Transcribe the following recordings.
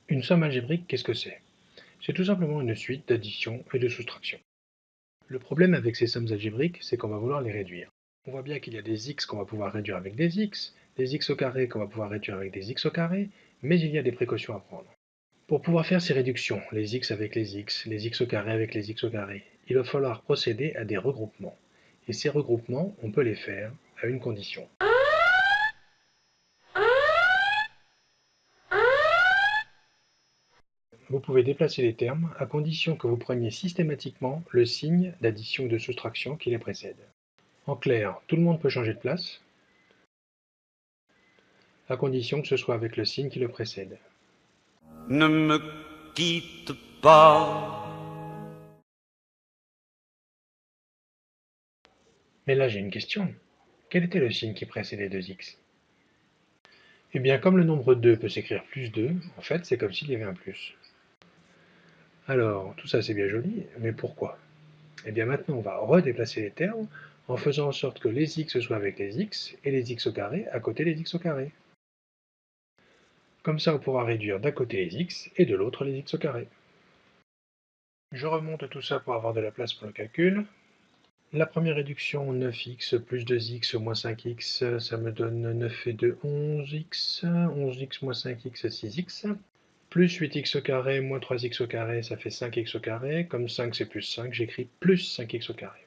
Une somme algébrique, qu'est-ce que c'est? C'est tout simplement une suite d'addition et de soustraction. Le problème avec ces sommes algébriques, c'est qu'on va vouloir les réduire. On voit bien qu'il y a des x qu'on va pouvoir réduire avec des x au carré qu'on va pouvoir réduire avec des x au carré, mais il y a des précautions à prendre. Pour pouvoir faire ces réductions, les x avec les x au carré avec les x au carré, il va falloir procéder à des regroupements. Et ces regroupements, on peut les faire à une condition. Vous pouvez déplacer les termes à condition que vous preniez systématiquement le signe d'addition ou de soustraction qui les précède. En clair, tout le monde peut changer de place, à condition que ce soit avec le signe qui le précède. Ne me quitte pas. Mais là j'ai une question. Quel était le signe qui précédait 2x? Eh bien comme le nombre 2 peut s'écrire plus 2, en fait c'est comme s'il y avait un plus. Alors tout ça c'est bien joli, mais pourquoi? Eh bien maintenant on va redéplacer les termes en faisant en sorte que les x soient avec les x et les x au carré à côté des x au carré. Comme ça on pourra réduire d'un côté les x et de l'autre les x au carré. Je remonte tout ça pour avoir de la place pour le calcul. La première réduction, 9x plus 2x moins 5x, ça me donne 9 et 2, 11x, 11x moins 5x, 6x, plus 8x au carré moins 3x au carré, ça fait 5x au carré, comme 5 c'est plus 5, j'écris plus 5x au carré.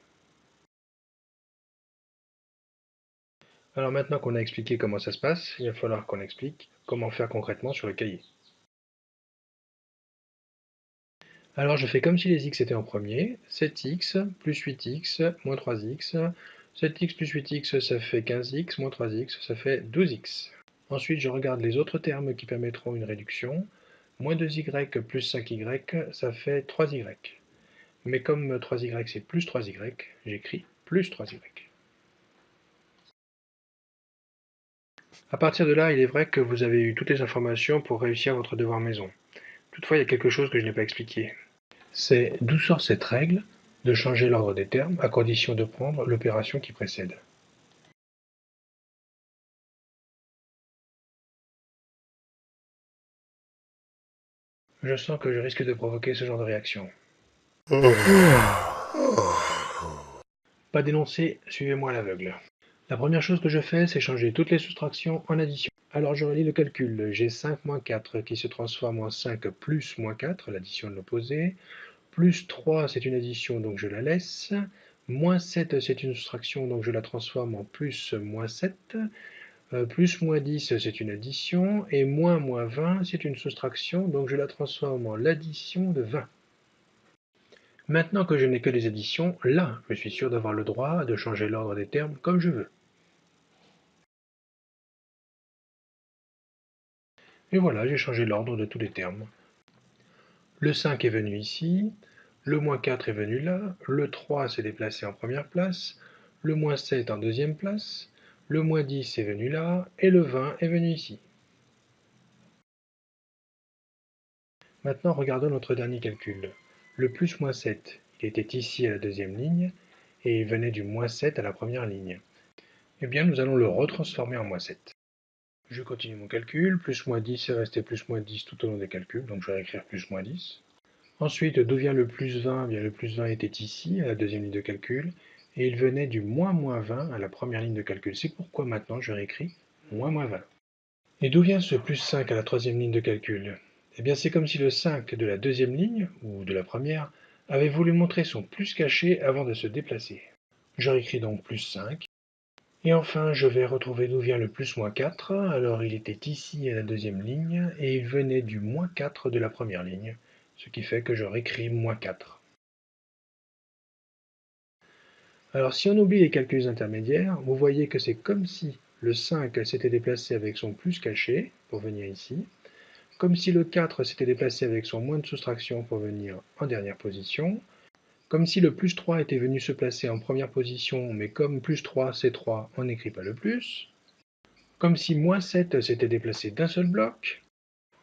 Alors maintenant qu'on a expliqué comment ça se passe, il va falloir qu'on explique comment faire concrètement sur le cahier. Alors je fais comme si les x étaient en premier, 7x plus 8x moins 3x, 7x plus 8x ça fait 15x moins 3x, ça fait 12x. Ensuite je regarde les autres termes qui permettront une réduction, moins 2y plus 5y ça fait 3y. Mais comme 3y c'est plus 3y, j'écris plus 3y. À partir de là, il est vrai que vous avez eu toutes les informations pour réussir votre devoir maison. Toutefois, il y a quelque chose que je n'ai pas expliqué. C'est d'où sort cette règle de changer l'ordre des termes à condition de prendre l'opération qui précède. Je sens que je risque de provoquer ce genre de réaction. Pas d'énoncé, suivez-moi à l'aveugle. La première chose que je fais, c'est changer toutes les soustractions en addition. Alors je relis le calcul. J'ai 5 moins 4 qui se transforme en 5 plus moins 4, l'addition de l'opposé. Plus 3, c'est une addition, donc je la laisse. Moins 7, c'est une soustraction, donc je la transforme en plus moins 7. Plus moins 10, c'est une addition. Et moins 20, c'est une soustraction, donc je la transforme en l'addition de 20. Maintenant que je n'ai que des additions, là, je suis sûr d'avoir le droit de changer l'ordre des termes comme je veux. Et voilà, j'ai changé l'ordre de tous les termes. Le 5 est venu ici, le moins 4 est venu là, le 3 s'est déplacé en première place, le moins 7 en deuxième place, le moins 10 est venu là, et le 20 est venu ici. Maintenant, regardons notre dernier calcul. Le plus moins 7, il était ici à la deuxième ligne, et il venait du moins 7 à la première ligne. Eh bien, nous allons le retransformer en moins 7. Je continue mon calcul, plus moins 10 est resté plus moins 10 tout au long des calculs, donc je vais écrire plus moins 10. Ensuite, d'où vient le plus 20? Eh bien, le plus 20 était ici, à la deuxième ligne de calcul, et il venait du moins 20 à la première ligne de calcul. C'est pourquoi maintenant je réécris moins 20. Et d'où vient ce plus 5 à la troisième ligne de calcul? Eh bien, c'est comme si le 5 de la deuxième ligne, ou de la première, avait voulu montrer son plus caché avant de se déplacer. Je réécris donc plus 5. Et enfin, je vais retrouver d'où vient le plus moins 4. Alors, il était ici à la deuxième ligne, et il venait du moins 4 de la première ligne, ce qui fait que je réécris moins 4. Alors, si on oublie les calculs intermédiaires, vous voyez que c'est comme si le 5 s'était déplacé avec son plus caché, pour venir ici, comme si le 4 s'était déplacé avec son moins de soustraction pour venir en dernière position, comme si le plus 3 était venu se placer en première position, mais comme plus 3 c'est 3, on n'écrit pas le plus, comme si moins 7 s'était déplacé d'un seul bloc,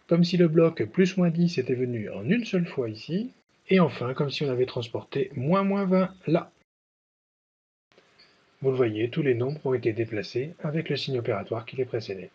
comme si le bloc plus moins 10 était venu en une seule fois ici, et enfin comme si on avait transporté moins 20 là. Vous le voyez, tous les nombres ont été déplacés avec le signe opératoire qui les précédait.